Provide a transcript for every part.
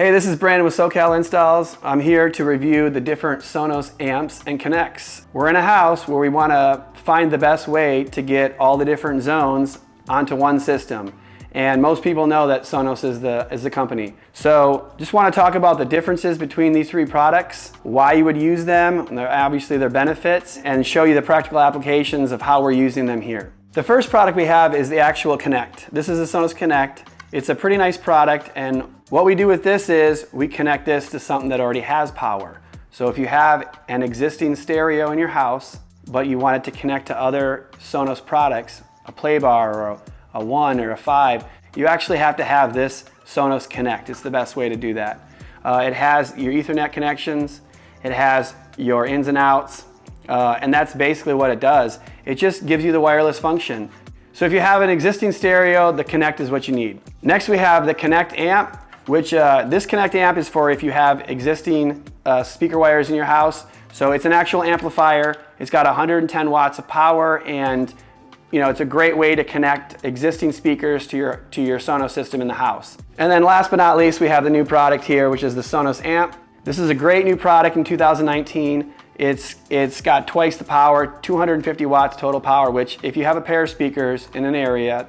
Hey, this is Brandon with SoCal Installs. I'm here to review the different Sonos amps and connects. We're in a house where we want to find the best way to get all the different zones onto one system. And most people know that Sonos is the company. So just want to talk about the differences between these three products, why you would use them, and obviously their benefits, and show you the practical applications of how we're using them here. The first product we have is the actual Connect. This is the Sonos Connect. It's a pretty nice product, and what we do with this is we connect this to something that already has power. So if you have an existing stereo in your house, but you want it to connect to other Sonos products, a Playbar or a 1 or a 5, you actually have to have this Sonos Connect. It's the best way to do that. It has your Ethernet connections, it has your ins and outs, and that's basically what it does. It just gives you the wireless function. So if you have an existing stereo, the Connect is what you need. Next we have the Connect amp, which this Connect amp is for if you have existing speaker wires in your house. So it's an actual amplifier. It's got 110 watts of power, and it's a great way to connect existing speakers to your Sonos system in the house. And then last but not least, we have the new product here, which is the Sonos Amp. This is a great new product in 2019. It's got twice the power, 250 watts total power, which if you have a pair of speakers in an area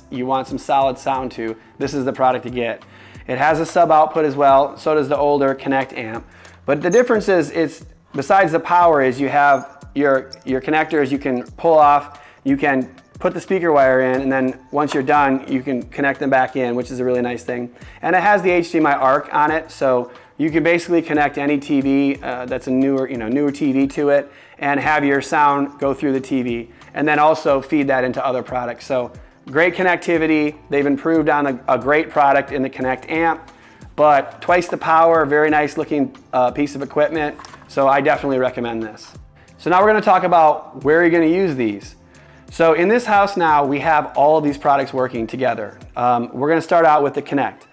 you want some solid sound to, this is the product to get. It has a sub output as well, so does the older Connect amp. But the difference is, besides the power, is you have your connectors you can pull off, you can put the speaker wire in, and then once you're done, you can connect them back in, which is a really nice thing. And it has the HDMI ARC on it, so you can basically connect any TV that's a newer TV to it and have your sound go through the TV, and then also feed that into other products. So great connectivity. They've improved on a great product in the Connect amp, but twice the power, very nice looking piece of equipment. So I definitely recommend this. So now we're going to talk about where you're going to use these. So in this house now, we have all of these products working together. We're going to start out with the Connect.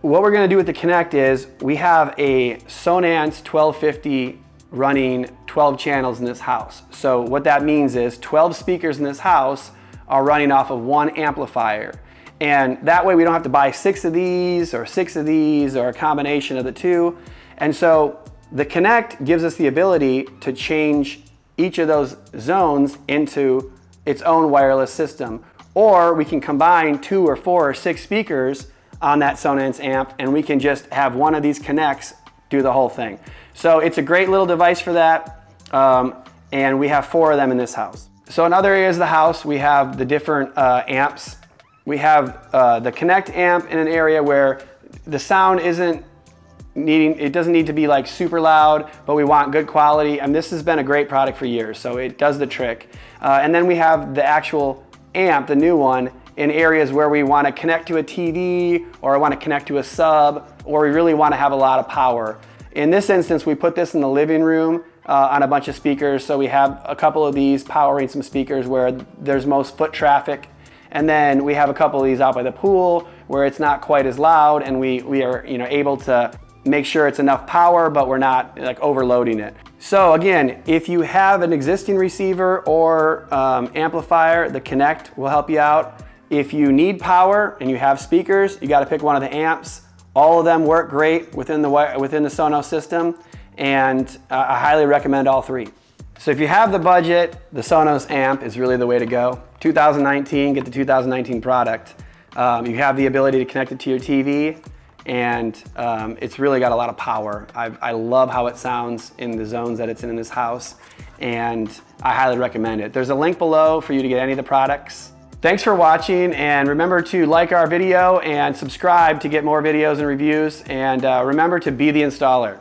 What we're going to do with the Connect is we have a Sonos 1250 running 12 channels in this house. So what that means is 12 speakers in this house are running off of one amplifier. And that way we don't have to buy 6 of these or 6 of these or a combination of the two. And so the Connect gives us the ability to change each of those zones into its own wireless system. Or we can combine 2 or 4 or 6 speakers on that Sonos amp, and we can just have one of these Connects do the whole thing. So it's a great little device for that, and we have 4 of them in this house. So in other areas of the house, we have the different amps. We have the Connect amp in an area where the sound it doesn't need to be like super loud, but we want good quality, and this has been a great product for years, so it does the trick. And then we have the actual amp, the new one, in areas where we want to connect to a TV, or I want to connect to a sub, or we really want to have a lot of power. In this instance, we put this in the living room on a bunch of speakers, so we have a couple of these powering some speakers where there's most foot traffic, and then we have a couple of these out by the pool where it's not quite as loud, and we are able to make sure it's enough power, but we're not like overloading it. So again, if you have an existing receiver or amplifier, the Connect will help you out. If you need power and you have speakers, you got to pick one of the amps. All of them work great within the Sonos system, and I highly recommend all 3. So if you have the budget, the Sonos amp is really the way to go. 2019, get the 2019 product. You have the ability to connect it to your TV, and it's really got a lot of power. I love how it sounds in the zones that it's in this house, and I highly recommend it. There's a link below for you to get any of the products. Thanks for watching, and remember to like our video and subscribe to get more videos and reviews, and remember to be the installer.